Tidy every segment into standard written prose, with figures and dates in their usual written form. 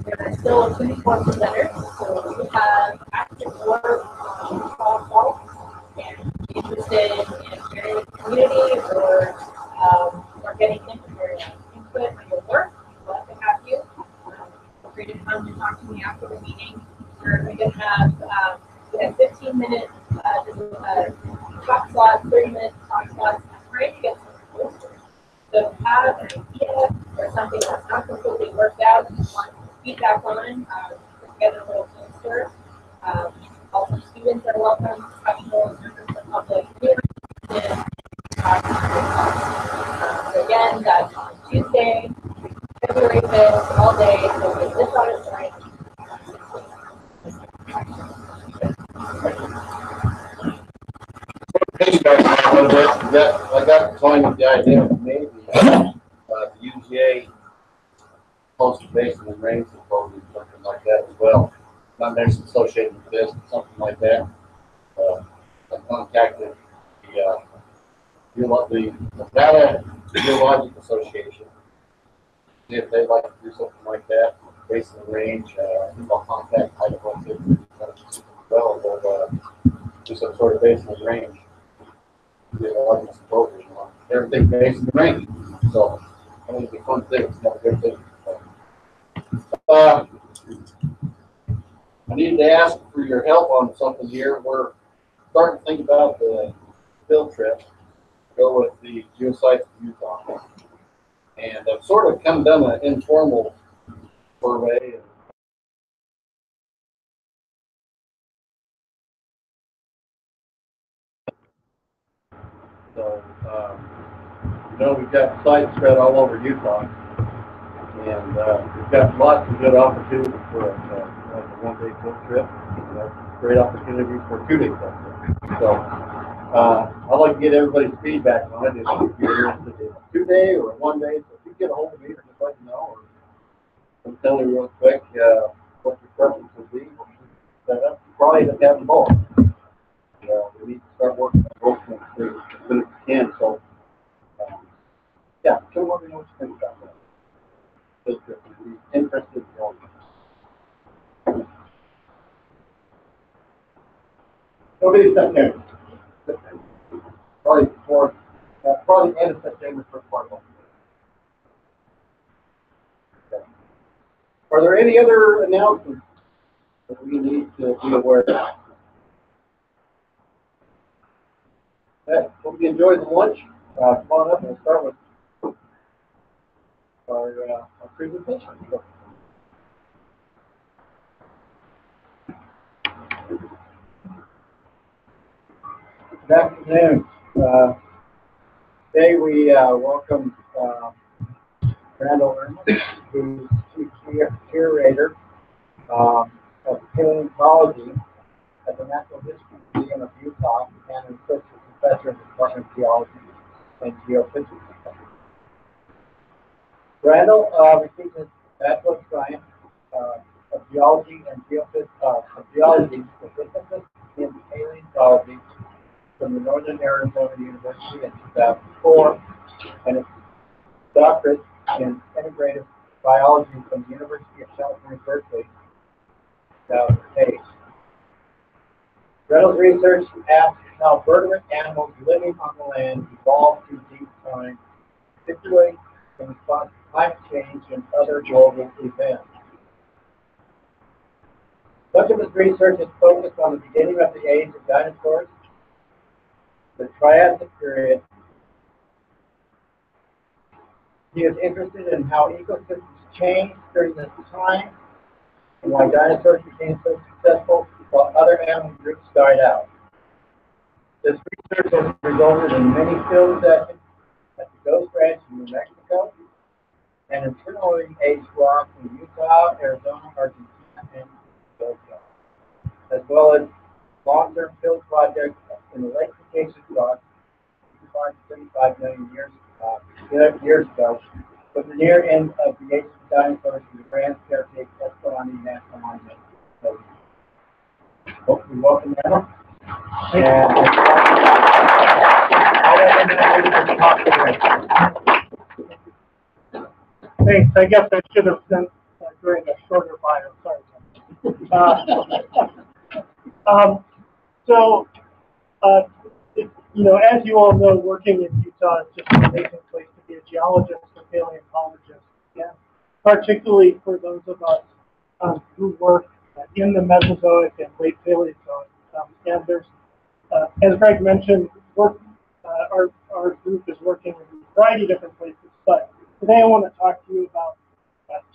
There are still 24 presenters, so we have active work all and interested in sharing with the community or getting input on your work. We'd love to have you. Feel free to come and talk to me after the meeting. We're going to have we have 15 minutes talk slots, 30 minutes talk slots. I'm trying to get some posters. So if you have an idea or something that's not completely worked out, you want feedback on, put together a little poster. Also, students are welcome, professionals, members of the public. So again, that's on Tuesday, February 5th, all day. So with this auditorium. I got toying with the idea of maybe the UGA coastal basin and rain symposium, something like that as well. Not necessarily associated with this, but something like that. I contacted the Nevada Geologic Association, see if they'd like to do something like that. Basin and range. I think I'll contact Idaho as well. They'll do some sort of basin and range. Everything basin and range. So I think it's a fun thing. It's not a good thing. I needed to ask for your help on something here. We're starting to think about the field trip. Go with the geosites of Utah. And I've sort of come done an informal survey. So, we've got sites spread all over Utah. And we've got lots of good opportunities for a one-day field trip. Great opportunities for a two-day field trip. So I'd like to get everybody's feedback on it. If you're interested in a two-day or a one-day, so if you get a hold of me, or just let me know, or tell me real quick what your preference would be. Set up. Probably to have them both. We need to start working on both things as soon as we can. So yeah, so let me know what you think about that. Interested in it'll be September. Probably end of September, first part of October. Okay. Are there any other announcements that we need to be aware of? Okay. Hope you enjoyed the lunch. Come on up and we'll start with our presentation. Good afternoon. Today we welcome Randall Irmis, who's Chief Curator of Paleontology at the Natural History Museum of Utah and an Associate Professor in the Department of Geology and Geophysics. Randall received his Bachelor of Science of Geology and Geology, specifically in Paleontology from the Northern Arizona University in 2004, and his doctorate in Integrative Biology from the University of California, Berkeley, 2008. Randall's research asks how vertebrate animals living on the land evolved through deep time, particularly in response to climate change and other global events. Much of his research is focused on the beginning of the age of dinosaurs, the Triassic period. He is interested in how ecosystems changed during this time and why dinosaurs became so successful while other animal groups died out. This research has resulted in many field sessions at the Ghost Ranch in New Mexico and in similarly aged rocks in Utah, Arizona, Argentina, and Bolivia, as well as long-term field projects in the Lake Cretaceous rocks 35 million years ago, with the near end of the age of dinosaurs in the Grand Caractéristiques Escalante National Monument. So, we welcome Randall. And Thanks. I guess I should have sent during a shorter bio. Sorry. So, you know, as you all know, working in Utah is just an amazing place to be a geologist or paleontologist, and particularly for those of us who work in the Mesozoic and late Paleozoic. And there's, as Greg mentioned, our group is working in a variety of different places, but today I want to talk to you about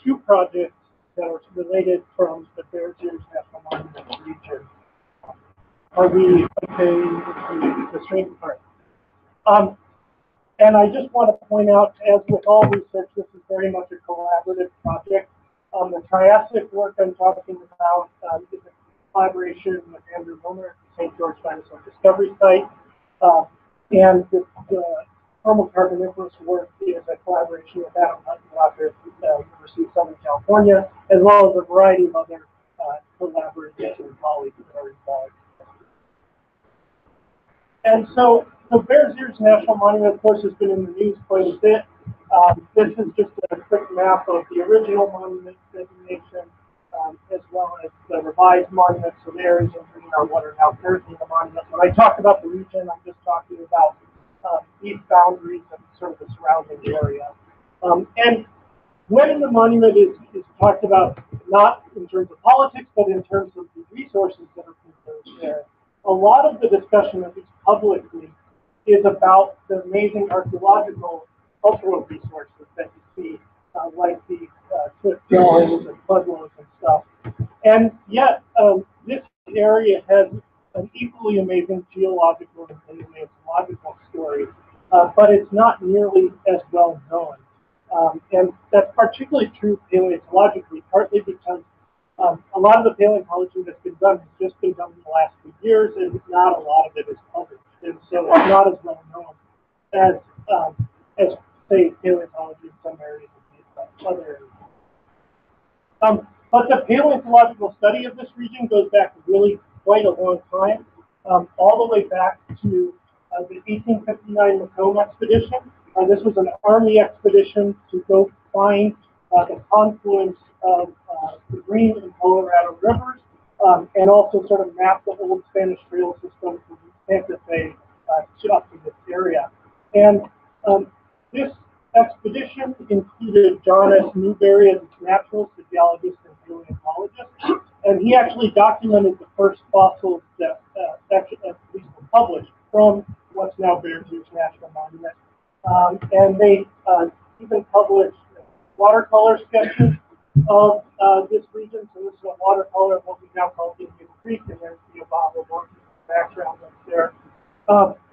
two projects that are related from the Bears Ears National Monument region. Are we okay with the stream part? And I just want to point out, as with all research, this is very much a collaborative project. The Triassic work I'm talking about is a collaboration with Andrew Milner at the St. George Dinosaur Discovery Site. And the Permo-Carboniferous work is a collaboration with Adam Huttenlocker at the University of Southern California, as well as a variety of other collaborators and colleagues that are involved. And so the Bears Ears National Monument, of course, has been in the news quite a bit. This is just a quick map of the original monument designation, as well as the revised monument. So the areas including are what are now currently the monument. When I talk about the region, I'm just talking about these boundaries and sort of the surrounding area. And when the monument is talked about, not in terms of politics, but in terms of the resources that are preserved there, a lot of the discussion, at least publicly, is about the amazing archaeological cultural resources that you see, like the cliff dwellings and pueblos and stuff. And yet, this area has an equally amazing geological and paleontological story, but it's not nearly as well known. And that's particularly true paleontologically, partly because a lot of the paleontology that's been done has just been done in the last few years, and not a lot of it is published. And so it's not as well known as say, paleontology in some areas and other areas. But the paleontological study of this region goes back really quite a long time, all the way back to the 1859 Macomb expedition. This was an Army expedition to go find the confluence of the Green and Colorado rivers, and also sort of map the old Spanish trail system from Santa Fe up to this area. And this expedition included John S. Newberry as its naturalist, a geologist, and paleontologist, and he actually documented the first fossils that at least were published from what's now Bears Ears National Monument. And they even published watercolor sketches of this region. So this is a watercolor of what we now call Indian Creek, and there's the Ababa work in the background up there.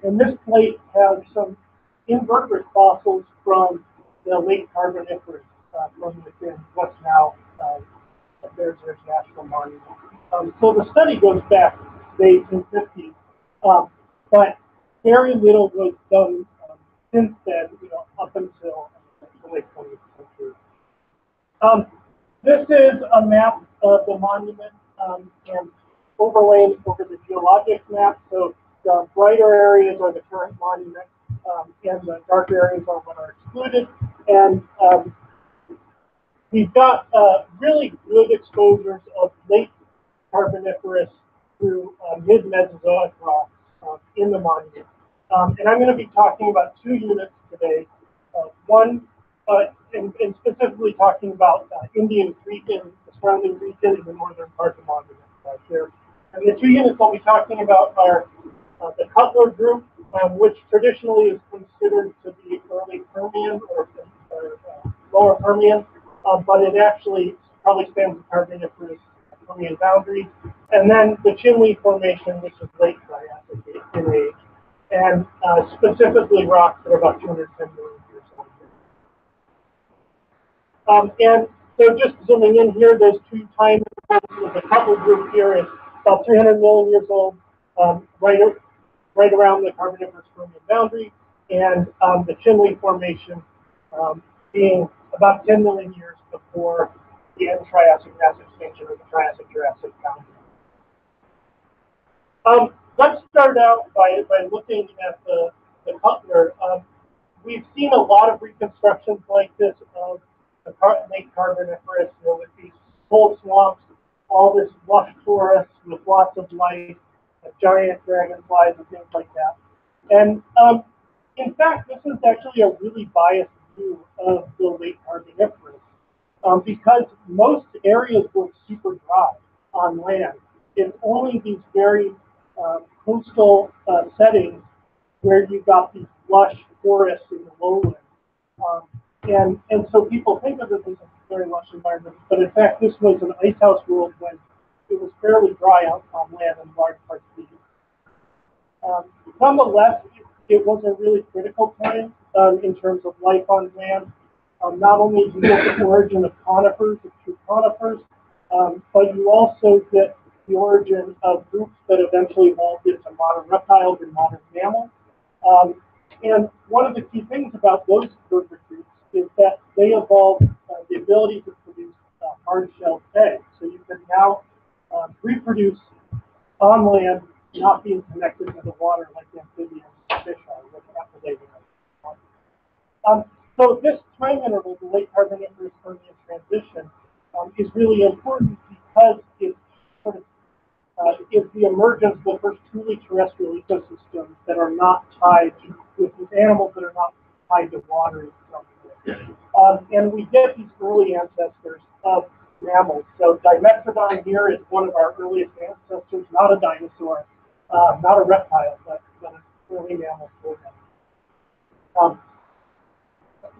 And this plate has some invertebrate fossils from the late Carboniferous from within what's now the Bears Ears National Monument. So the study goes back to the 1850s, but very little was done since then, you know, up until the late 20th century. This is a map of the monument and overlaid over the geologic map. So the brighter areas are the current monument, and the darker areas are what are excluded. And we've got really good exposures of late Carboniferous through mid-Mesozoic rocks in the monument. And I'm going to be talking about two units today. One, and specifically talking about Indian Creek and the surrounding region in the northern part of the monument here. And the two units I'll be talking about are the Cutler group, which traditionally is considered to be early Permian or lower Permian, but it actually probably spans the Carboniferous Permian boundary. And then the Chinle Formation, which is late Triassic in age, and specifically rocks that are about 210 million years old. And so just zooming in here, those two time intervals, the Cutler group here is about 300 million years old, right around the Carboniferous Permian boundary, and the Chinle Formation being about 10 million years before the end Triassic mass extinction of the Triassic-Jurassic boundary. Let's start out by looking at the Cutler. We've seen a lot of reconstructions like this of late Carboniferous, with these cold swamps, all this lush forest with lots of life, giant dragonflies and things like that. And in fact, this is actually a really biased view of the late Carboniferous because most areas were super dry on land. It's only these very coastal settings where you got these lush forests in the lowlands. And so people think of it as a very lush environment, but in fact, this was an icehouse world when it was fairly dry out on land in large parts of the year. Nonetheless, it was a really critical time in terms of life on land. Not only do you get the origin of conifers, of true conifers, but you also get the origin of groups that eventually evolved into modern reptiles and modern mammals. And one of the key things about those vertebrate groups is that they evolved the ability to produce hard-shelled eggs. So you can now reproduce on land, not being connected to the water like amphibians and fish are, with that so this time interval, the late Carboniferous Permian transition, is really important because it sort of is the emergence of the first truly terrestrial ecosystems that are not tied to, with animals that are not tied to water. And we get these early ancestors of mammals. So Dimetrodon here is one of our earliest ancestors, not a dinosaur, not a reptile, but an early mammal organism.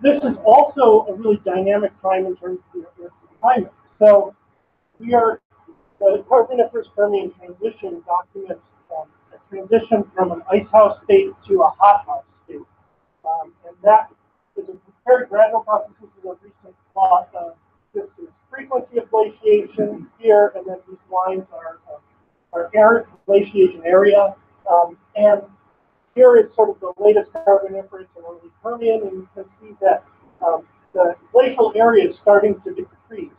This is also a really dynamic time in terms of the Earth's climate. So the Carboniferous Permian transition documents a transition from an icehouse state to a hothouse state. And that is a very gradual process. This is a recent plot of this is frequency of glaciation here, and then these lines are glaciation area. And here is sort of the latest Carboniferous and early Permian, and you can see that the glacial area is starting to decrease.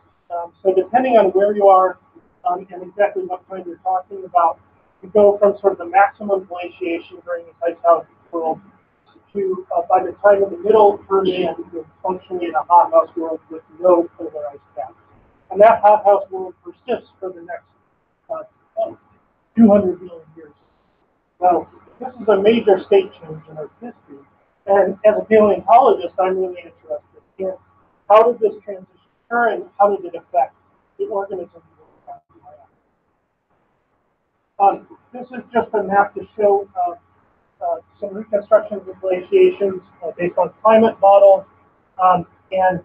So depending on where you are and exactly what time you're talking about, you go from sort of the maximum glaciation during this icehouse world to, by the time of the middle Permian, you're functionally in a hothouse world with no polar ice caps. And that hothouse world persists for the next 200 million years. So this is a major state change in Earth's history. And as a paleontologist, I'm really interested in how did this transition occur and how did it affect the organisms that were on land. This is just a map to show some reconstructions of glaciations based on climate models. And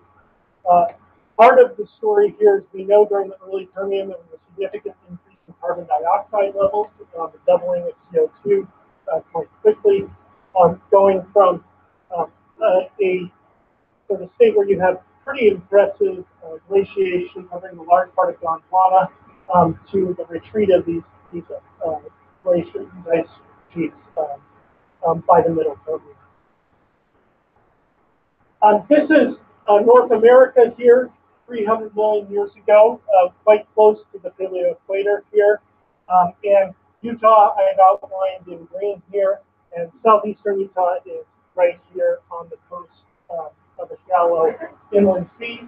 part of the story here is we know during the early Permian there was a significant increase in carbon dioxide levels, the doubling of CO2 quite quickly, going from a sort of state where you have pretty impressive glaciation covering a large part of Gondwana to the retreat of these glaciers, these ice sheets by the middle Permian. This is North America here, 300 million years ago, quite close to the paleoequator here. And Utah I've outlined in green here, and southeastern Utah is right here on the coast of a shallow inland sea.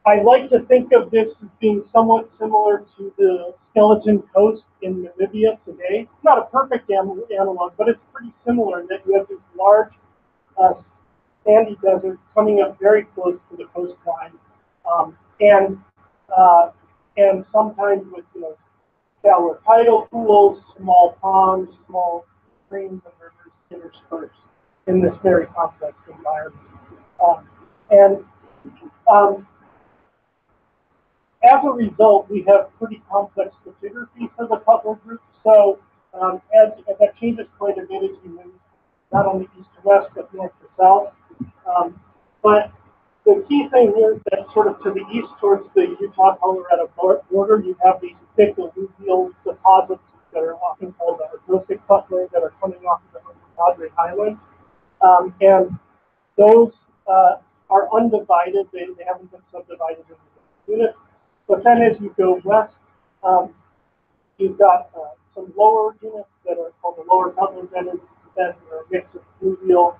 I like to think of this as being somewhat similar to the Skeleton Coast in Namibia today. It's not a perfect analog, but it's pretty similar in that you have these large sandy deserts coming up very close to the coastline, and sometimes with shallow tidal pools, small ponds, small streams and rivers interspersed in this very complex environment. As a result, we have pretty complex stratigraphy for the Cutler group. So as that changes quite a bit as you move not only east to west, but north to south. But the key thing here is that sort of to the east towards the Utah-Colorado border, you have these thick alluvial deposits that are often called the argosic Cutler that are coming off of the Padre Highlands. And those are undivided. They haven't been subdivided into units. But then as you go west, you've got some lower units that are called the lower Cutler beds that are a mix of fluvial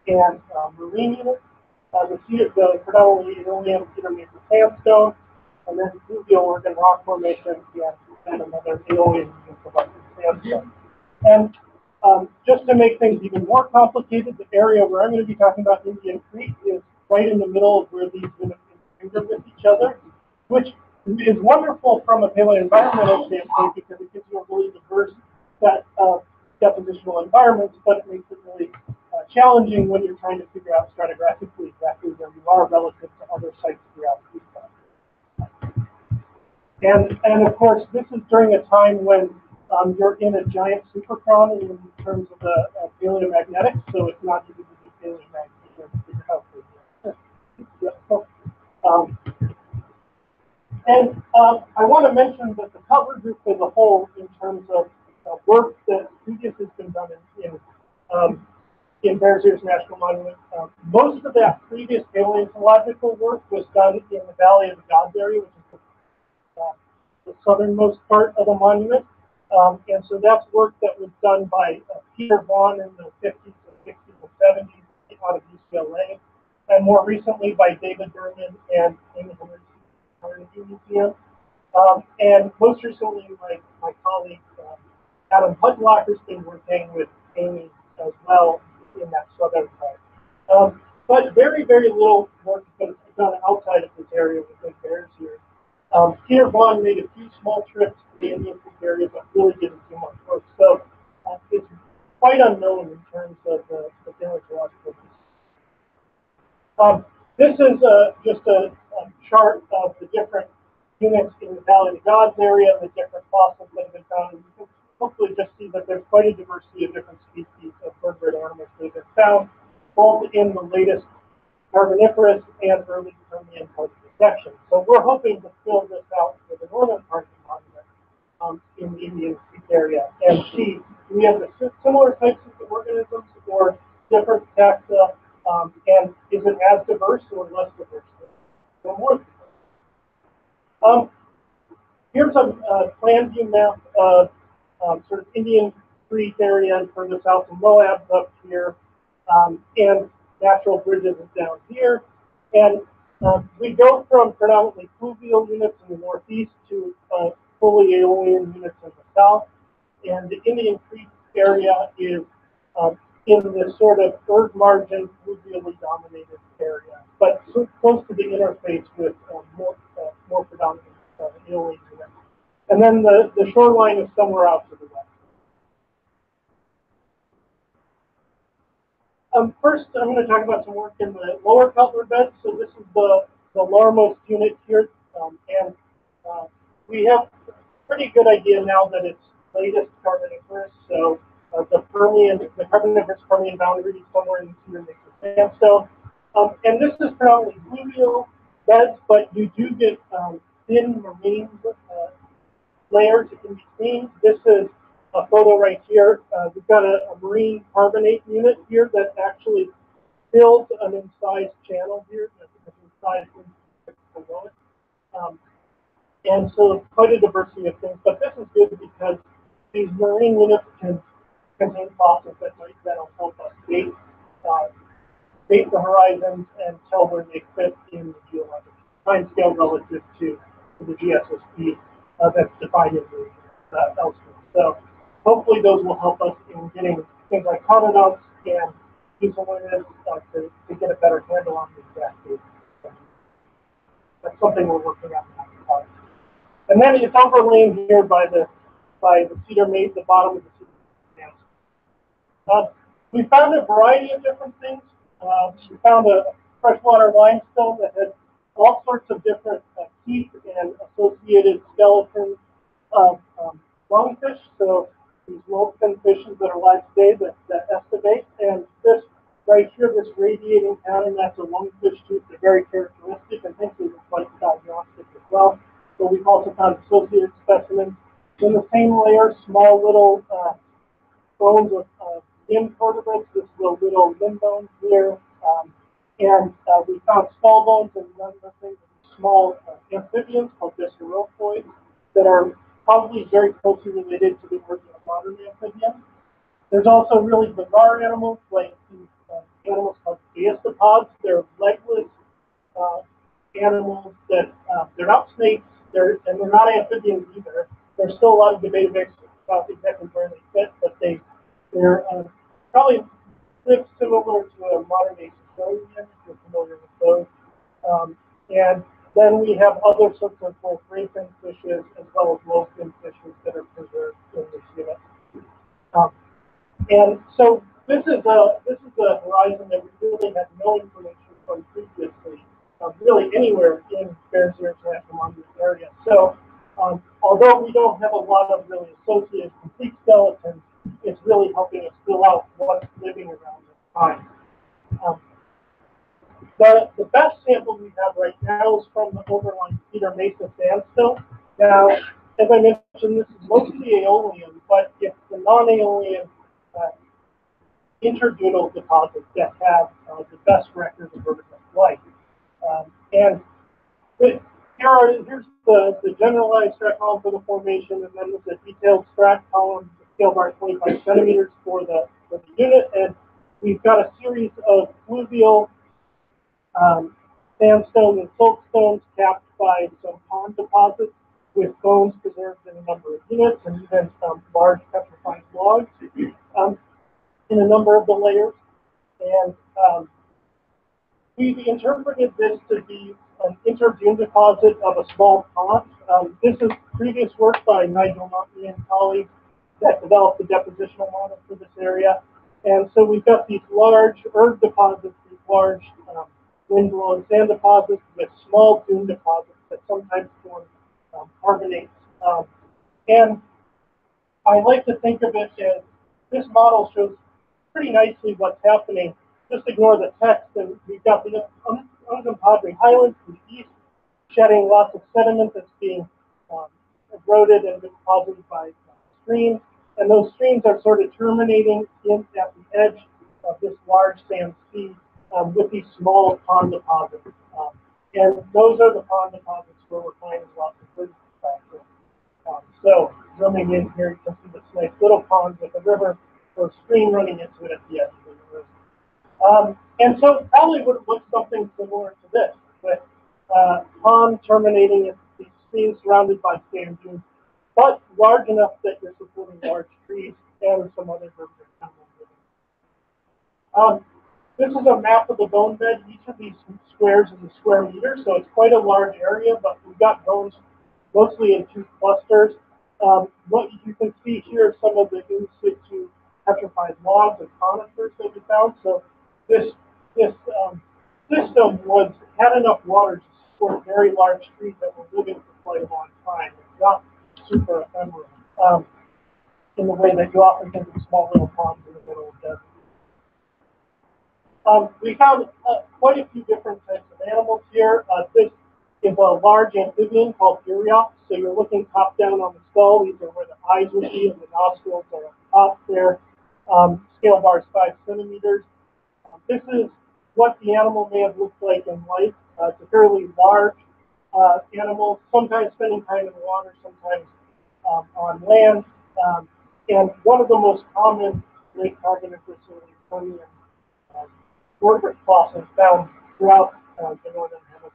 and marine units. the predominantly Ionian cedar maple sandstone, and then fluvial Oregon rock formation, and another Aeolian sandstone. And just to make things even more complicated, the area where I'm going to be talking about Indian Creek is right in the middle of where these units intermingle with each other, which is wonderful from a paleoenvironmental standpoint because it gives you a really diverse set of depositional environments, but it makes it really challenging when you're trying to figure out stratigraphically exactly where you are relative to other sites throughout the East. And of course, this is during a time when you're in a giant superchron in terms of the paleomagnetics, so it's not easy to do paleomagnetics to figure out and I want to mention that the cover group as a whole, in terms of work that previously has been done in Bears Ears National Monument, most of that previous paleontological work was done in the Valley of the Gods area, which is the southernmost part of the monument. And so that's work that was done by Peter Vaughn in the 50s and 60s and 70s out of UCLA, and more recently by David Berman and Amy Carnegie Museum. And most recently, my colleague Adam Pudlock has been working with Amy as well in that southern part. But very, very little work has been done outside of this area within Bears here. Peter Vaughn made a few small trips to the Indian Creek area, but really didn't do much work. So it's quite unknown in terms of the paleontological. This is just a chart of the different units in the Valley of the Gods area and the different fossils that have been found. And you can hopefully just see that there's quite a diversity of different species of vertebrate animals that have been found, both in the latest Carboniferous and early Permian parts of the section. So we're hoping to fill this out for the northern part of the monument in the Indian Creek area and see, do we have the similar types of organisms or different taxa, and is it as diverse or less diverse? Or more diverse? Here's a plan view map of sort of Indian Creek area and further south of Moab up here, and natural bridges is down here. And we go from predominantly fluvial units in the northeast to fully Aeolian units in the south. And the Indian Creek area is in this sort of earth margin, fluvially dominated area, but so close to the interface with more predominant Aeolian units. And then the shoreline is somewhere out to the west. First, I'm going to talk about some work in the lower Peltler bed. So this is the lowermost unit here, and we have a pretty good idea now that it's latest Carboniferous. So the Carboniferous Permian boundary is somewhere in the cedar mix of sandstone. And this is predominantly fluvial beds, but you do get thin marine layers in between. This is a photo right here. We've got a marine carbonate unit here that actually fills an incised channel here, that's incised below it. And so quite a diversity of things, but this is good because these marine units can contain fossils that'll help us date the horizons and tell where they fit in the geologic time scale relative to the GSSP that's defined in the elsewhere. So hopefully those will help us in getting things like conodonts and fuselines to get a better handle on the exact date. That's something we're working on now. And then it's overlain here by the cedar maple, the bottom of the cedar maple. We found a variety of different things. We found a freshwater limestone that had all sorts of different teeth and associated skeletons of lungfish. So these lobe-fin fishes that are alive today that estivate. And this right here, this radiating pattern, that's a lungfish tooth. They're very characteristic and hence it's quite diagnostic as well. So we've also found associated specimens. In the same layer, small little bones of limb vertebrates. This is a little limb bone here. And we found small bones and nothing, small amphibians called Biscaropoids that are probably very closely related to the origin of modern amphibians. There's also really bizarre animals like these animals called gasteropods. They're legless animals that they're not snakes, and they're not amphibians either. There's still a lot of debate about exactly where they fit, but they're probably similar to a modern day custodian, if you're familiar with those. And then we have other sorts of both ray fin fishes as well as low fin fishes that are preserved in this unit. And so this is a horizon that we really had no information from previously, really anywhere in Bears Ears National Monument area. So although we don't have a lot of really associated complete skeletons, it's really helping us fill out what's living around this time. The best sample we have right now is from the overlying Cedar Mesa sandstone. Now, as I mentioned, this is mostly aeolian, but it's the non-aeolian interdunal deposits that have the best record of vertebrate life. And here's the generalized track column for the formation, and then there's a detailed track column, scale bar 25 centimeters for the unit. And we've got a series of fluvial sandstone and siltstones capped by some pond deposits with bones preserved in a number of units, and even some large petrified logs in a number of the layers. And we've interpreted this to be an interdune deposit of a small pond. This is previous work by Nigel Motley and colleagues that developed the depositional model for this area. And so we've got these large erg deposits, these large wind-blown sand deposits with small dune deposits that sometimes form carbonates. And I like to think of it as this model shows pretty nicely what's happening. Just ignore the text, and we've got the Uncompahgre Highlands to the east, shedding lots of sediment that's being eroded and deposited by streams. And those streams are sort of terminating at the edge of this large sand sea with these small pond deposits. And those are the pond deposits where we're finding lots of food factors. So zooming in here, you can see this nice little pond with a river or stream running into it at the edge of the river. And so probably would look something similar to this, with pond terminating in these streams surrounded by sand dunes, but large enough that you're supporting large trees and some other vertebrate animals. This is a map of the bone bed. Each of these squares is a square meter, so it's quite a large area, but we've got bones mostly in two clusters. What you can see here are some of the in situ petrified logs and conifers that we found. So this system had enough water to support very large trees that were living for quite a long time. It's not super ephemeral in the way that you often think of small little ponds in the middle of the desert. We found quite a few different types of animals here. This is a large amphibian called Uriops. So you're looking top down on the skull. These are where the eyes would be, and the nostrils are up top there. Scale bar is 5 centimeters. This is what the animal may have looked like in life. It's a fairly large animal, sometimes spending time in the water, sometimes on land. And one of the most common lake carboniferous Permian vertebrate fossils found throughout the northern hemisphere.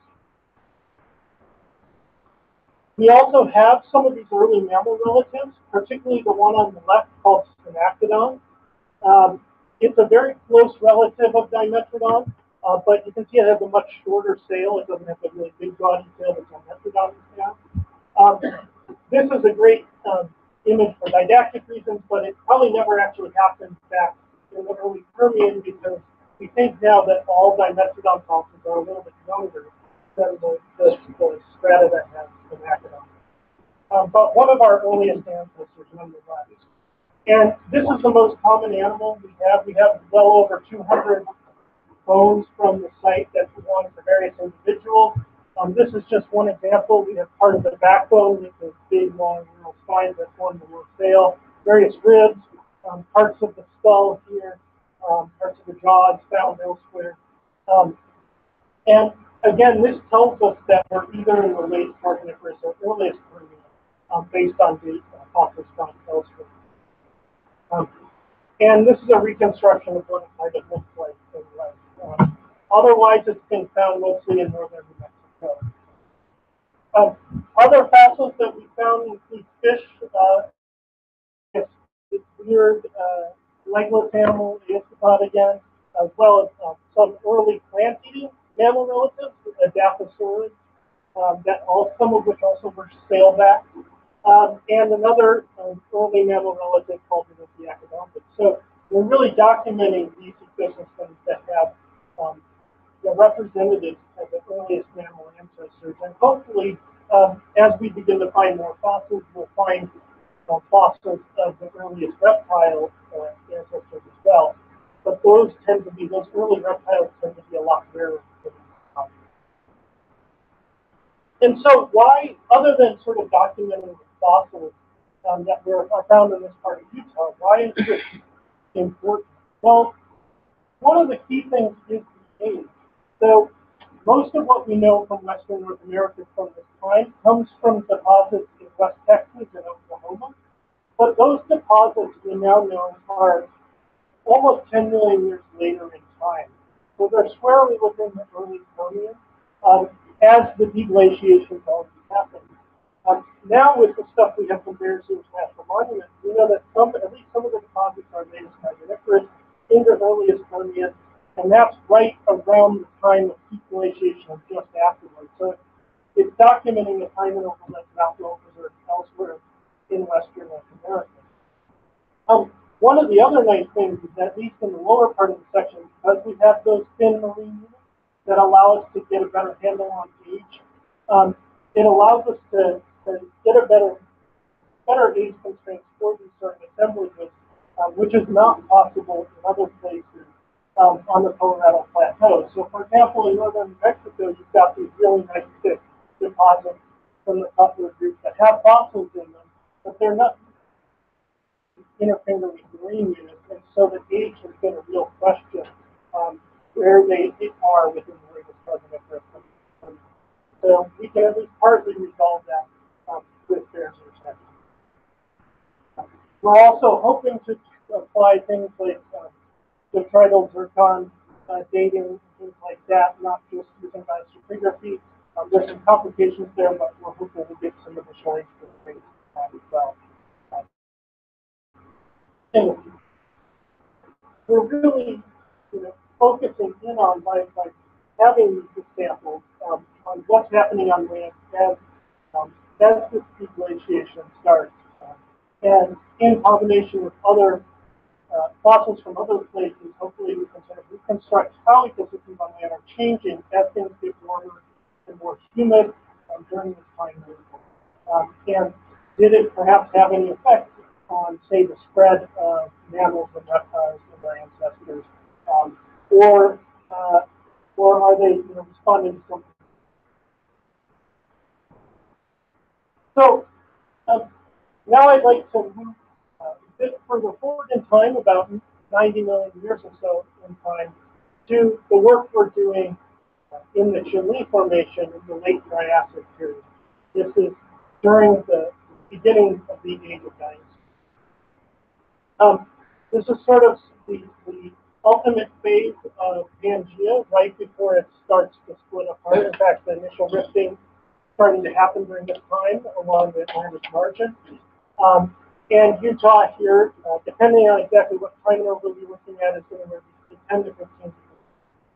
We also have some of these early mammal relatives, particularly the one on the left called Spinacodon. It's a very close relative of Dimetrodon, but you can see it has a much shorter sail. It doesn't have the really big gaudy tail that Dimetrodon has. This is a great image for didactic reasons, but it probably never actually happened back in the early Permian because we think now that all Dimetrodon fossils are a little bit younger than the strata that has Spinacodon. But one of our earliest ancestors, nonetheless. And this is the most common animal we have. We have well over 200 bones from the site that belong to various individuals. This is just one example. We have part of the backbone with the big, long, neural spines that form the lower tail, various ribs, parts of the skull here, parts of the jaw is found elsewhere. And again, this tells us that we're either in the late Carboniferous or earliest Permian, based on the fossils found elsewhere. And this is a reconstruction of what it might have looked like in life. Otherwise, it's been found mostly in northern New Mexico. Other fossils that we found include fish, this weird legless animal, ichthyod again, as well as some early plant-eating mammal relatives, Adaphosaurids, some of which also were sailback, and another early mammal relative called the Permo-Triassic. So we're really documenting these ecosystems that have the representatives of the earliest mammal ancestors, and hopefully, as we begin to find more fossils, we'll find fossils of the earliest reptile ancestors as well. But those early reptiles tend to be a lot rarer than and so why, other than sort of documenting the fossils that are found in this part of Utah, why is this important? Well, one of the key things is the age. So most of what we know from Western North America from this time comes from deposits in West Texas and Oklahoma. But those deposits we now know are almost 10 million years later in time. So they're squarely within the early Permian as the deglaciation already happened. Now with the stuff we have from Bear Sears National Monument, we know that at least some of the deposits are latest Carboniferous in the earliest Permian, and that's right around the time of peak glaciation and just afterwards. So it's documenting the time interval that's not well preserved elsewhere in Western North America. One of the other nice things is that at least in the lower part of the section, because we have those thin marine units that allow us to get a better handle on age, it allows us to get a better age constraints for these certain assembly goods, which is not possible in other places on the Colorado Plateau. So, for example, in northern New Mexico, you've got these really nice thick deposits from the Cutler group that have fossils in them, but they're not interfinger with marine units, and so the age has been a real question where they are within the latest Carboniferous. So we can at least partly resolve that with Bear Sears. We're also hoping to apply things like detrital zircon dating and things like that, not just using biostratigraphy. There's some complications there, but we're hoping to get some additional information as well. And we're really, focusing in on by having these samples on what's happening on land as this deglaciation starts, and in combination with other fossils from other places, hopefully we can sort of reconstruct how ecosystems on land are changing as things get warmer and more humid during this time interval. And did it perhaps have any effect on, say, the spread of mammals and reptiles and their ancestors, or are they responding to something? So now I'd like to move a bit further forward in time, about 90 million years or so in time, to the work we're doing in the Chinle Formation in the late Triassic period. This is during the beginning of the age of dinosaurs. This is sort of the ultimate phase of Pangea, right before it starts to split apart. In fact, the initial rifting starting to happen during this time along the Irmis margin. And Utah here, depending on exactly what time interval you're looking at, is going to be 10 to 15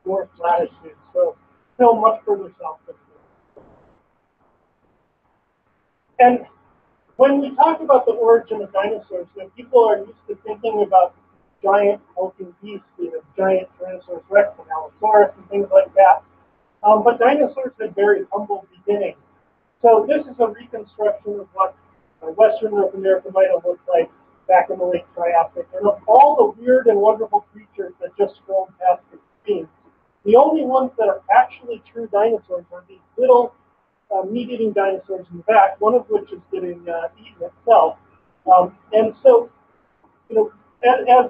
north latitude. So still much further south than here. And when we talk about the origin of dinosaurs, people are used to thinking about giant hulking beasts, giant Tyrannosaurus rex and Allosaurus and things like that. But dinosaurs had very humble beginnings. So this is a reconstruction of what Western North America might have looked like back in the late Triassic. And of all the weird and wonderful creatures that just scrolled past the screen, the only ones that are actually true dinosaurs are these little meat-eating dinosaurs in the back, one of which is getting eaten itself. And so, as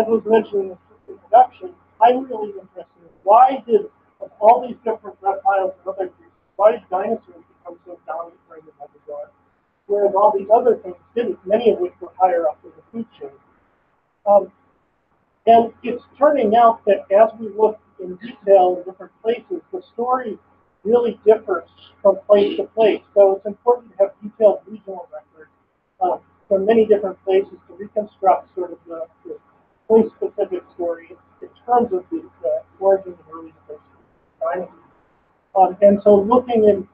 was mentioned in the introduction, I'm really interested in why did, of all these different reptiles and other creatures, why did dinosaurs become so dominant during the Mesozoic, whereas all these other things didn't, many of which were higher up in the food chain. And it's turning out that as we look in detail in different places, the story really differs from place to place. So it's important to have detailed regional records from many different places to reconstruct sort of the place-specific story in terms of the origin of early dinosaurs. And so looking in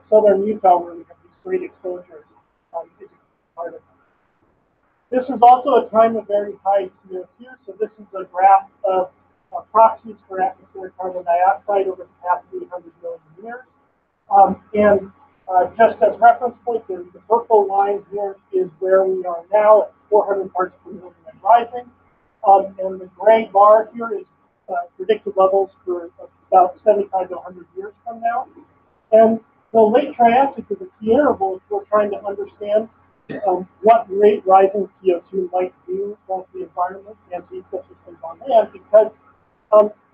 southern Utah, where we have these great exposures, is part of it. This is also a time of very high CO2, so this is a graph of proxies for atmospheric carbon dioxide over the past 300 million years. Just as reference point, the purple line here is where we are now at 400 parts per million and rising. And the gray bar here is predicted levels for about 75 to 100 years from now. And the late Triassic is a key interval if we're trying to understand what rate rising CO2 might do both the environment and the ecosystems on land, because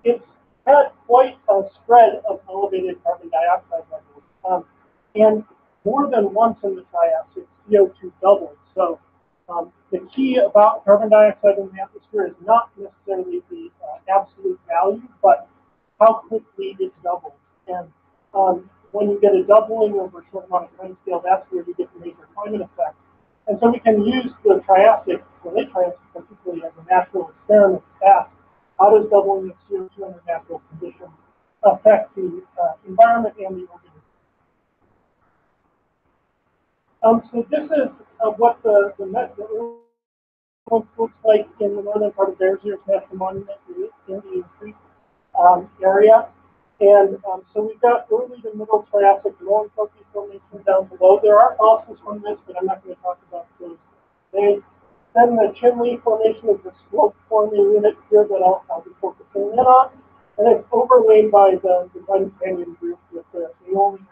it's had quite a spread of elevated carbon dioxide levels. And more than once in the Triassic, CO2 doubled. So the key about carbon dioxide in the atmosphere is not necessarily the absolute value, but how quickly it doubles. And when you get a doubling over a short amount of time scale, that's where you get the major climate effect. And so we can use the Triassic, the late Triassic particularly, as a natural experiment to ask, how does doubling of CO2 under natural conditions affect the environment and the organism? So this is what the looks like in the northern part of Bears Ears National Monument in the Indian Creek area. And so we've got early to middle Triassic lower Koki formation down below. There are fossils from this, but I'm not going to talk about those today. Then the Chinle formation is the slope forming unit here that I'll be focusing in on. And it's overlain by the Glen Canyon group with the Aeolian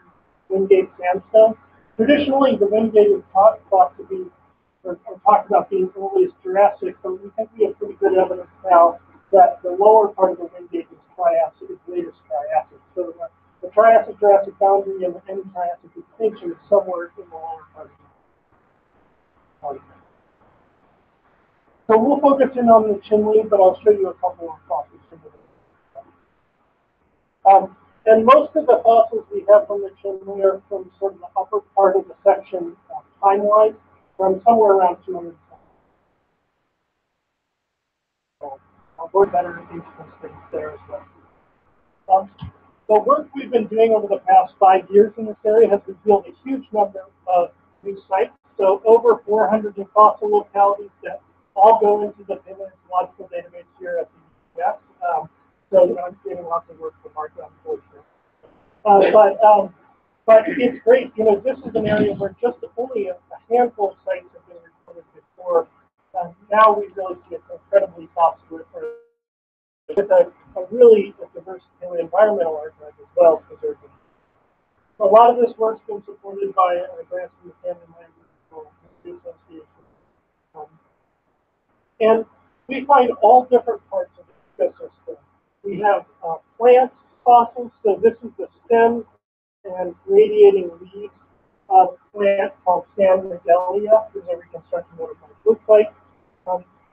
Wingate sandstone. Traditionally, the Wingate is thought to be, or talked about being earliest Jurassic, so we think we have pretty good evidence now that the lower part of the Wingate is Triassic, is latest Triassic. So the Triassic-Jurassic boundary and the end Triassic extinction is somewhere in the lower part of the So we'll focus in on the Chinle, but I'll show you a couple of fossils from the and most of the fossils we have from the Chinle are from sort of the upper part of the section time-wise, from somewhere around 200. I'll go better instruments there as well. The work we've been doing over the past 5 years in this area has revealed a huge number of new sites. So over 400 new fossil localities that all go into the paleontological database here at the UGA. So I'm getting lots of work for Mark, unfortunately. But it's great. You know, this is an area where just only a handful of sites have been reported before. Now we really see it's incredibly possible with a really diverse environmental archive as well. A lot of this work's been supported by grants from the Family Land Association. And we find all different parts of the ecosystem. We have plant fossils, so this is the stem and radiating leaves of a plant called San Regalia. This is a reconstruction of what it might look like.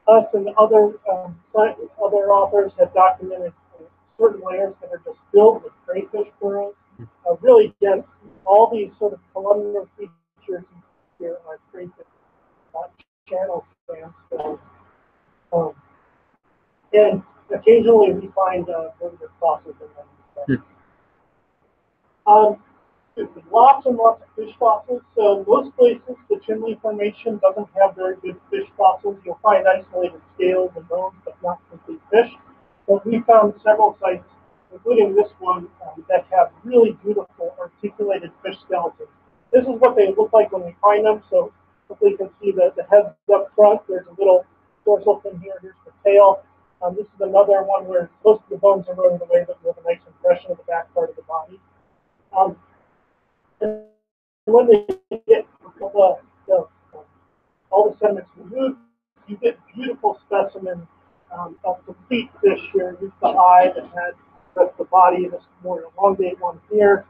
Us and other authors have documented certain layers that are just filled with crayfish burrows. Really dense. All these sort of columnar features here are crayfish channel sandstone. And occasionally we find vertebrate fossils in them. Lots and lots of fish fossils. So most places, the Chinle Formation doesn't have very good fish fossils. You'll find isolated scales and bones, but not complete fish. But we found several sites, including this one, that have really beautiful articulated fish skeletons. This is what they look like when we find them. So hopefully you can see the heads up front. There's a little dorsal fin here. Here's the tail. This is another one where most of the bones are running away, but you have a nice impression of the back part of the body. And when they get all the sediments removed, you get beautiful specimens of complete fish here. Here's the eye, the head, that's the body, this more elongated one here.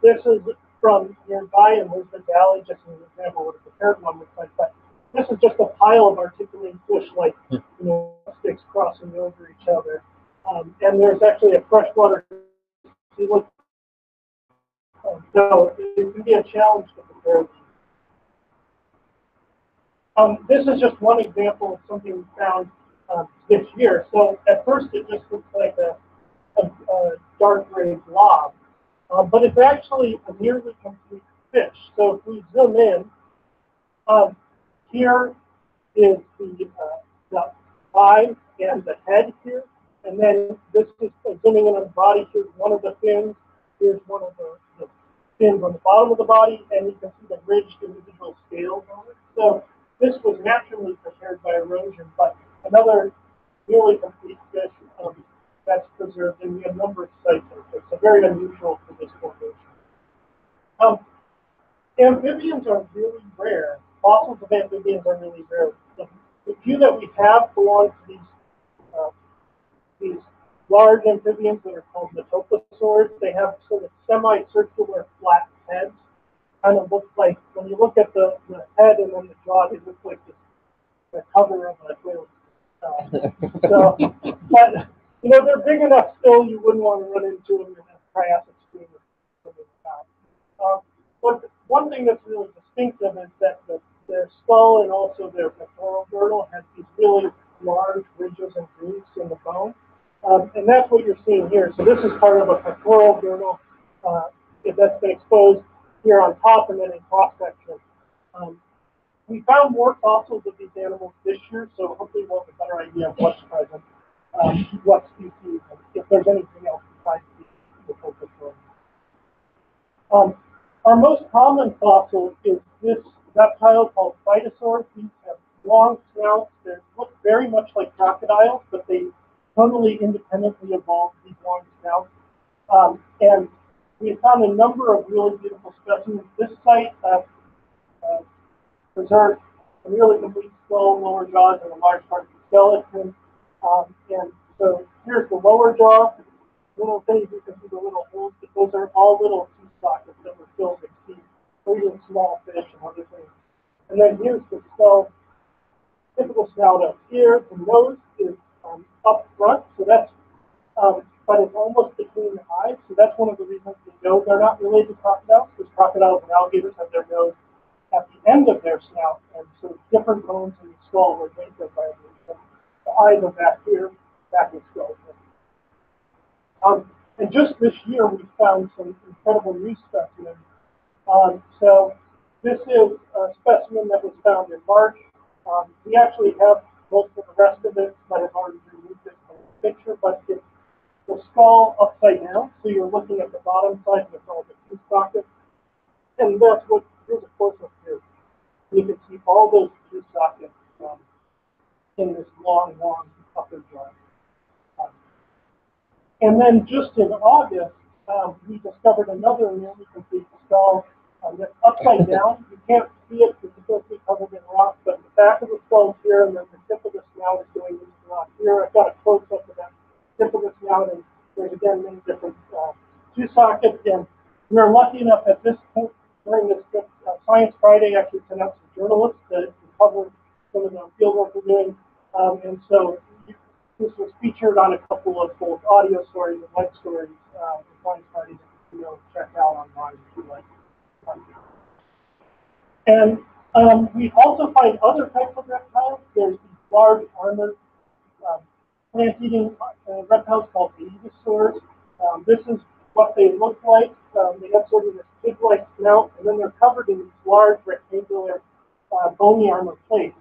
This is from nearby in Lisbon Valley, just as an example of what a prepared one looks like. But this is just a pile of articulating fish, like sticks crossing over each other. And there's actually a freshwater sea life. So it can be a challenge to prepare. This is just one example of something we found this year. So at first it just looks like a dark gray blob, but it's actually a nearly complete fish. So if we zoom in, here is the eye and the head here, and then this is zooming in on the body. Here's one of the fins. Here's one of the fins on the bottom of the body, and you can see the ridged individual scales on it. So this was naturally prepared by erosion, but another nearly complete fish that's preserved in a number of sites. So very unusual for this formation. Amphibians are really rare. Fossils of amphibians are really rare. The few that we have belong to these large amphibians that are called metoplosaurs. They have sort of semicircular flat heads. Kind of look like, when you look at the head and then the jaw, they look like the cover of a whale. So, but you know, they're big enough still. You wouldn't want to run into them in a Triassic stream or something like that. But one thing that's really distinctive is that their skull and also their pectoral girdle has these really large ridges and grooves in the bone. And that's what you're seeing here. So this is part of a pectoral girdle that's been exposed here on top and then in cross-section. We found more fossils of these animals this year, so hopefully we'll have a better idea of what's present, what species, and if there's anything else besides the focus on. Our most common fossil is this reptile called phytosaurs. These have long snouts. They look very much like crocodiles, but they totally independently evolved these long snouts. And we found a number of really beautiful specimens. This site preserved a really complete skull, lower jaws, and a large part of the skeleton. And so here's the lower jaw. Little things, you can see the little holes, but those are all little tooth sockets that were filled with teeth, or even small fish and other things. And then here's the skull, typical snout up here. The nose is up front, so that's, but it's almost between the eyes, so that's one of the reasons we know they're not related to crocodiles, because crocodiles and alligators have their nose at the end of their snout, and so different bones in the skull were linked up by the eyes are back here, back in the skull. And just this year, we found some incredible new specimens. So this is a specimen that was found in March. We actually have most of the rest of it, but I've already removed it from the picture, but it's the skull upside down, so you're looking at the bottom side with all the tooth sockets. And that's what, here's a close-up here. You can see all those tooth sockets in this long upper jaw. And then just in August, we discovered another nearly complete skull that's upside down. You can't see it because it's supposed to be covered in rock, but the back of the skull is here, and then the tip of the snout is going into the rock here. I've got a close-up of that tip of the snout, and there's again many different tooth sockets. And we are lucky enough at this point during this trip, Science Friday actually sent out some journalists to cover some of the field work we're doing, and so this was featured on a couple of both audio stories and web stories, Science Friday that you know check out online if you like. And we also find other types of reptiles. There's these large armored plant-eating reptiles called ichthyosaurs. This is what they look like. They have sort of this pig-like snout, and then they're covered in these large rectangular bony armor plates.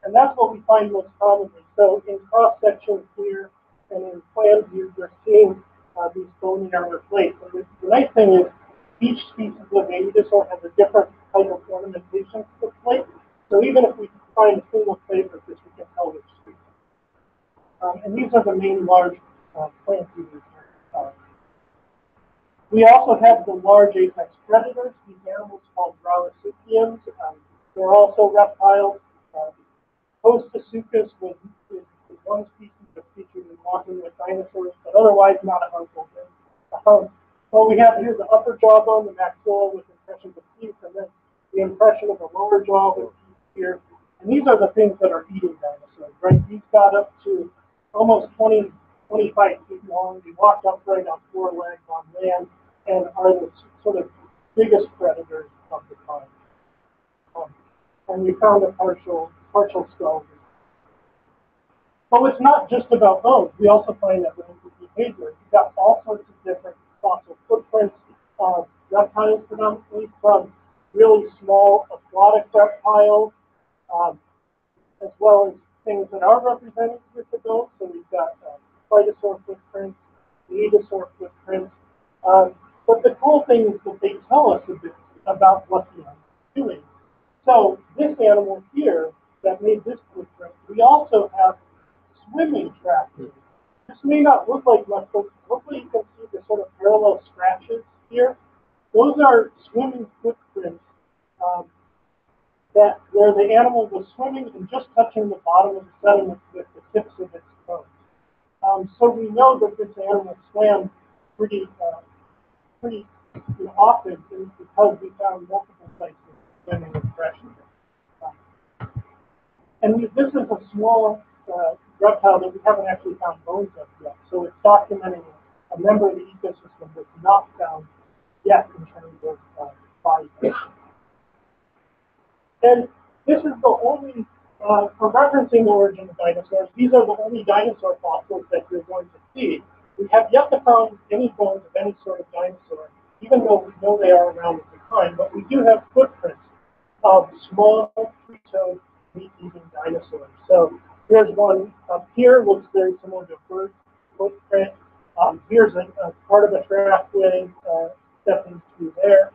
And that's what we find most commonly. So in cross-section here and in plan view, you're seeing these bony armor plates. And the nice thing is each species of ichthyosaur has a different type of ornamentation to the plate. So even if we find a single plate like this, we can tell which species. And these are the main large plant eaters. We also have the large apex predators, these animals called Rauisuchians. They're also reptiles. Hostasuchus was one species that's featured in Walking with Dinosaurs, but otherwise not a harmful thing. Well, we have here the upper jawbone, the maxilla with impressions of teeth, and then the impression of the lower jaw with teeth here. And these are the things that are eating dinosaurs, right? These got up to almost 20 25 feet long. They walk upright on four legs on land and are the sort of biggest predators of the time. And we found a partial skull. But it's not just about bones. We also find that with behavior, we've got all sorts of different fossil footprints of reptiles, predominantly from really small aquatic reptiles, as well as things that are represented with the bones. So we've got Phytosaur footprints, Megasaur footprints. But the cool thing is that they tell us a bit about what the animal is doing. So this animal here that made this footprint, we also have swimming tracks. This may not look like much, but hopefully you can see the sort of parallel scratches here. Those are swimming footprints where the animal was swimming and just touching the bottom of the sediment with the tips of its toes. So we know that this animal swam pretty often because we found multiple places swimming with fresh air. And this is a small reptile that we haven't actually found bones of yet. So it's documenting a member of the ecosystem that's not found yet in terms of body function. And this is the only, for referencing the origin of dinosaurs, these are the only dinosaur fossils that you're going to see. We have yet to find any bones of any sort of dinosaur, even though we know they are around at the time, but we do have footprints of small three-toed meat-eating dinosaurs. So here's one up here, looks very similar to a bird footprint. Here's a part of a trackway stepping through there.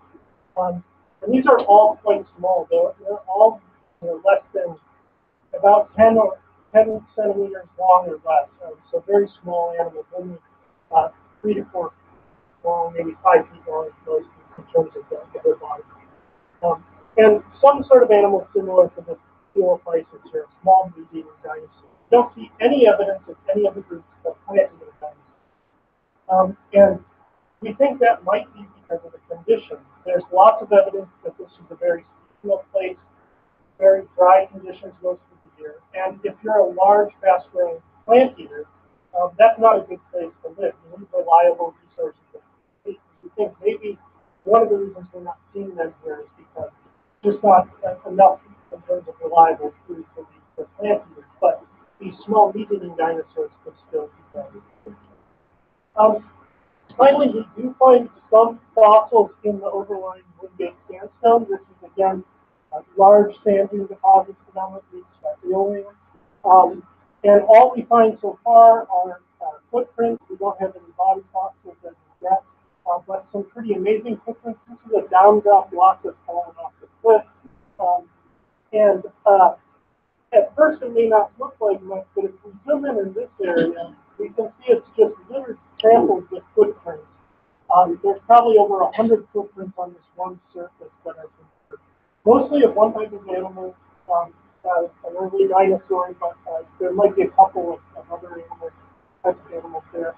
And these are all quite small. They're all less than about 10 centimeters long or less. So very small animals, only 3 to 4 feet long, maybe 5 feet long in terms of their body. And some sort of animal similar to the Paleontologists or small meat-eating dinosaurs. You don't see any evidence of any other groups of plant-eating dinosaurs. And we think that might be because of the conditions. There's lots of evidence that this is a very seasonal place, very dry conditions most of the year. And if you're a large, fast-growing plant eater, that's not a good place to live. You need reliable resources. We think maybe one of the reasons we're not seeing them here is because there's not enough in terms of reliable food for the plant eaters. But these small meat-eating dinosaurs could still be there. Finally, we do find some fossils in the overlying Wingate sandstone. This is, again, large sand dune deposits, predominantly Eolian. And all we find so far are footprints. We don't have any body fossils as of yet, but some pretty amazing footprints. This is a down-drop block that's fallen off the cliff. And at first, it may not look like much, but if we zoom in this area, we can see it's just littered, trampled with footprints. There's probably over 100 footprints on this one surface that are considered mostly of one type of animal, an early dinosaur, but there might be a couple of other animals, types of animals there.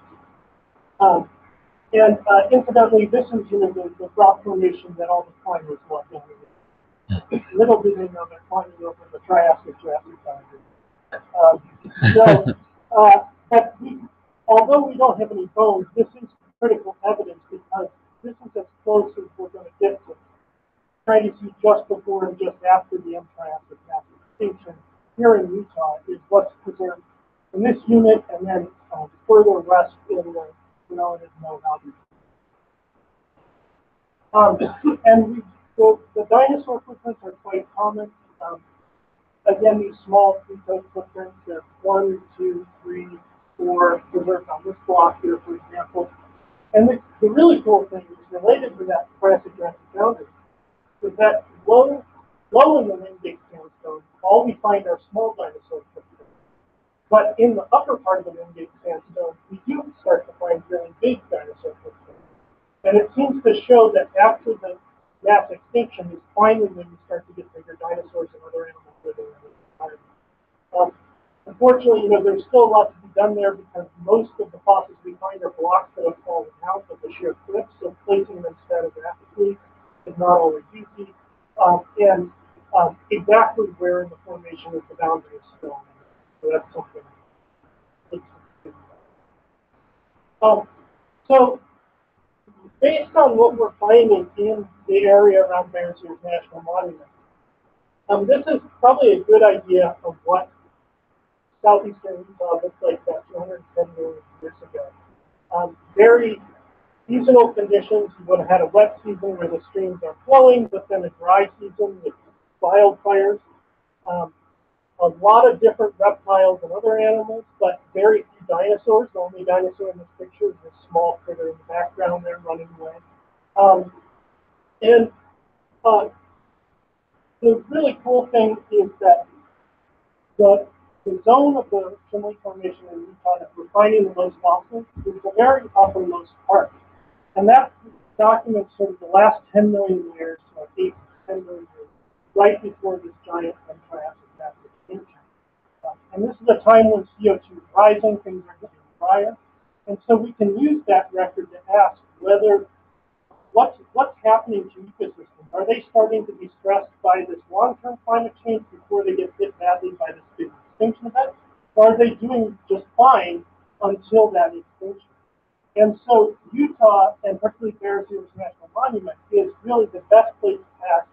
And incidentally, this is the rock formation that all the climbers walked in. Little did they know they're climbing over the Triassic boundary. But although we don't have any bones, this is critical evidence because this is as close as we're going to get to trying to see just before and just after the M-Triassic mass extinction here in Utah is what's preserved in this unit and then further west in the relative Mojave. And the dinosaur footprints are quite common. Again, these small three-toed footprints, they're 1, 2, 3, 4 preserved on this block here, for example. And the really cool thing is related to that Triassic-Jurassic boundary is that low in the Wingate sandstone, all we find are small dinosaur footprints. But in the upper part of the Wingate sandstone, we do start to find really big dinosaur footprints. And it seems to show that after the mass extinction is finally when you start to get bigger dinosaurs and other animals living in the environment. Unfortunately, there's still a lot to be done there because most of the fossils we find are blocks that have fallen out of the sheer cliff, so placing them stratigraphically is not always easy. And exactly where in the formation is the boundary is still. So that's something. So based on what we're finding in the area around Bears Ears National Monument, this is probably a good idea of what southeastern Utah looks like about 210 million years ago. Very seasonal conditions. You would have had a wet season where the streams are flowing, but then a dry season with wildfires. A lot of different reptiles and other animals, but very few dinosaurs. The only dinosaur in this picture is this small critter in the background there running away. And the really cool thing is that the zone of the Chimney Formation in Utah that we're finding the most fossils is the very uppermost part. And that documents sort of the last 10 million years, or 8 to 10 million years, right before this giant Permo-Triassic mass extinction. And this is a time when CO2 is rising, things are getting drier. And so we can use that record to ask whether what's happening to ecosystems. Are they starting to be stressed by this long-term climate change before they get hit badly by this big extinction event? Or are they doing just fine until that extinction? And so Utah, and particularly Bears Ears National Monument, is really the best place to ask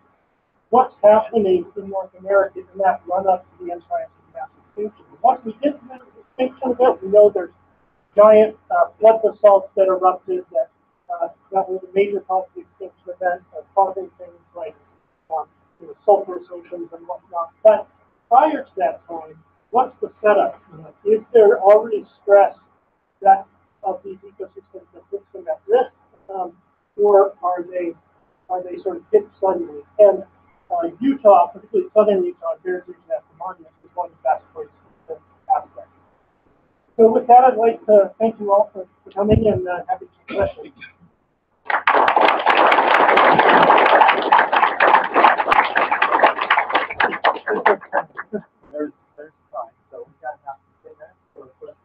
what's happening in North America in that run-up to the Triassic mass extinction. Once we get to the extinction event, we know there's giant flood basalts that erupted that was a major cause of the extinction event, causing things like sulfurous oceans and whatnot. But prior to that time, what's the setup? Is there already stress that of these ecosystems that puts them at risk, or are they sort of hit suddenly? And Utah, particularly southern Utah, Bears Ears National Monument, is one of the best places to ask that. So with that, I'd like to thank you all for coming and having some questions. There's time, so we got enough to say that for the question.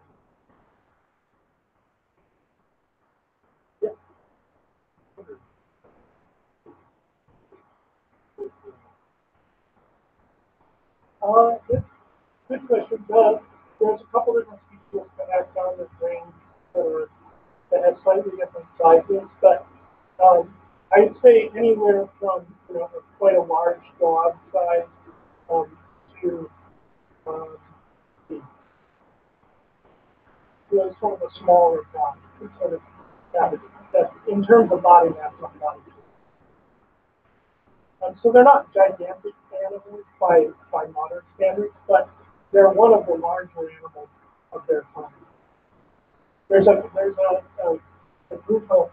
Good question. There's a couple different species that have found this range that have slightly different sizes, but I'd say anywhere from quite a large dog size to sort of a smaller dog, sort of that in terms of body mass, not body weight. So they're not gigantic animals by modern standards, but they're one of the larger animals of their time. There's a group of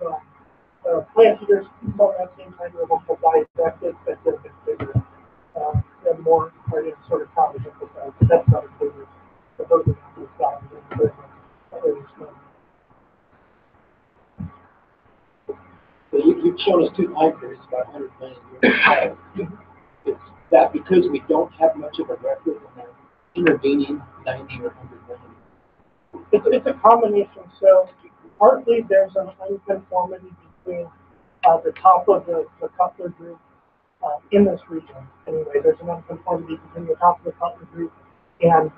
plant eaters from that same time of bisected that get a bit bigger and more sort of common emphasized. But that's not as big as the version of the style. So you've shown us two time periods, about 100 million years. Is that because we don't have much of a record in the intervening 90 or 100 million? It's a combination. So partly there's an unconformity between the top of the Cutler group in this region. Anyway, there's an unconformity between the top of the Cutler group and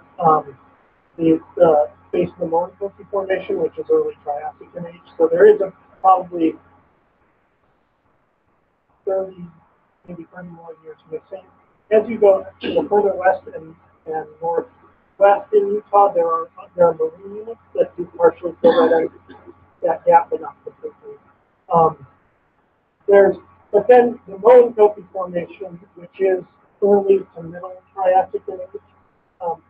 the base of the Montgomery Formation, which is early Triassic in age. So there is probably 30, maybe 30 more years missing. As you go further west and northwest in Utah, there are marine units that do partially fill that gap, but not completely. But then the Montgomery Formation, which is early to middle Triassic in age,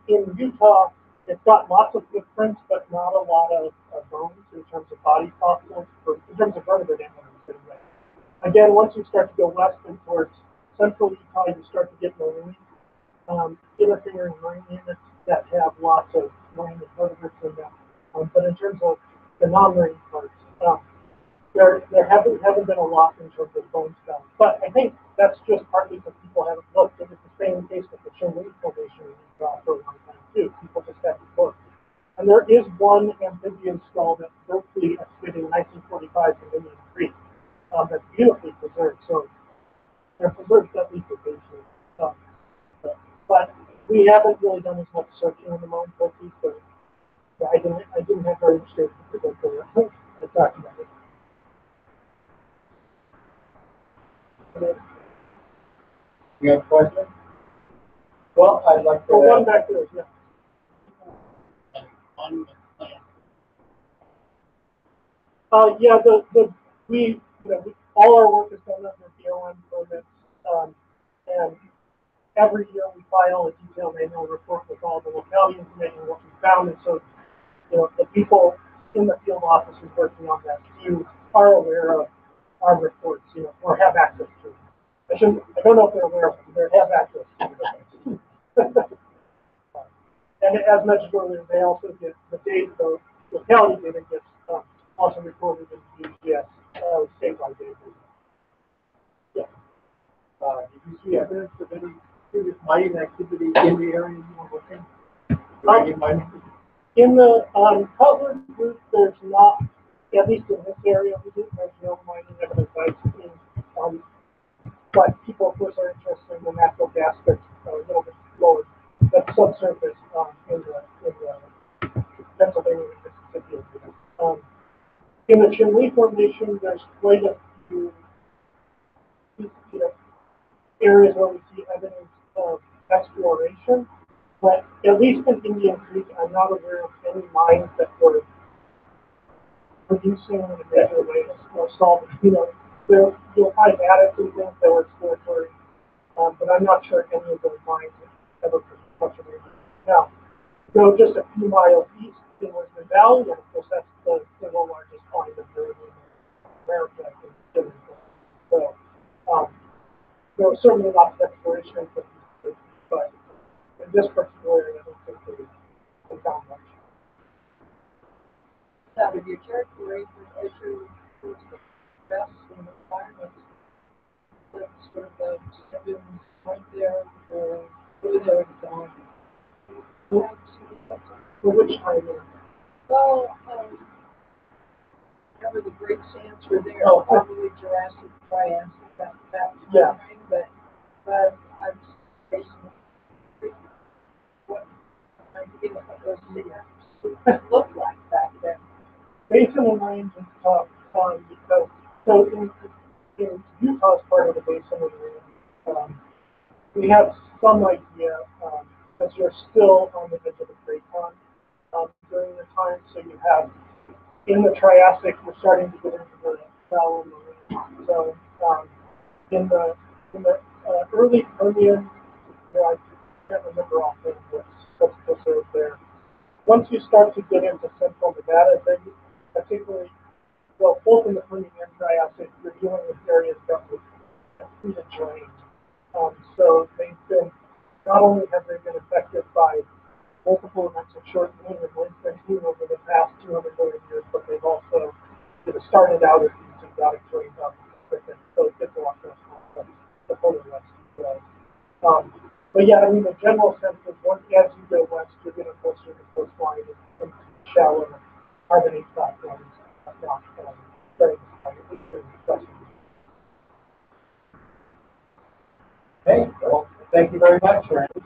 in Utah, it's got lots of footprints, but not a lot of bones in terms of body fossils, in terms of vertebrate animals anyway. Again, once you start to go west and towards central Utah, you start to get marine, interfering marine units that have lots of marine vertebrates in them. But in terms of the non-marine parts, there haven't been a lot in terms of bone stuff. But I think that's just partly because people haven't looked. It was the same case with the Chimney Formation in Utah for a long time too. People just haven't looked. And there is one amphibian skull that Berkeley excavated in 1945 from Indian Creek that's beautifully preserved. So they're preserved at least occasionally. But we haven't really done as much searching in the Montgomery, so yeah, I didn't have very much data to go for it. I talked about it. And then, You have questions? Well, I'd like to. one back there, yeah. On the plan. Yeah, all our work is done under BLM permits, and every year we file a detailed annual report with all the locality information, what we found, and so, the people in the field offices working on that view are aware of our reports, or have access to them. I don't know if they're aware of them, they have access to them. And as mentioned earlier, they also get the data, the locality data gets also recorded in UGA statewide data. Yeah. Did you see evidence of any previous mining activity in the area you were looking? In the Cutler group, there's not, at least in this area, there's no mining evidence I've seen. But people, of course, are interested in the natural gas that's a little bit lower, that's subsurface in the Pennsylvania and Mississippi. In the Chinle Formation, there's quite a few areas where we see evidence of exploration, but at least in Indian Creek, I'm not aware of any mines that were producing in a major way or solving. You'll find additives things that were exploratory, but I'm not sure any of those mines have ever produced much of anything. Now, go just a few miles east in Lisbon Valley, and of course that's the single largest mine of uranium in America. So, there was certainly lots of exploration, but in this particular area, I don't think they found much. Now, would you characterize the issue as the best in the environment? That's sort of the civilian point there, or were there gone? For which time? Well, remember the great sands were there, Oh, probably Jurassic, Triassic, that yeah. thing, but I'm basing what I'm thinking of what those cities looked like back then. Basin and range is tough because in Utah's part of the basin and range, we have some idea because you're still on the edge of the Great Pond during the time. So you have in the Triassic, we're starting to get into the shallow marine. So in the early Permian, I can't remember offhand what's preserved there. Once you start to get into central Nevada, then particularly, well, both in the Permian and Triassic, you're dealing with areas that were completely drained. So they've been, not only have they been affected by multiple events of shortening and lengthening over the past 200 million years, but they've also started out as these exotic drains up. So it gets a lot less complex, the further west you go. But yeah, I mean, the general sense is once as you go west, you're getting closer to the coastline and shallower carbonate platforms. Okay, well, thank you very much, Randall.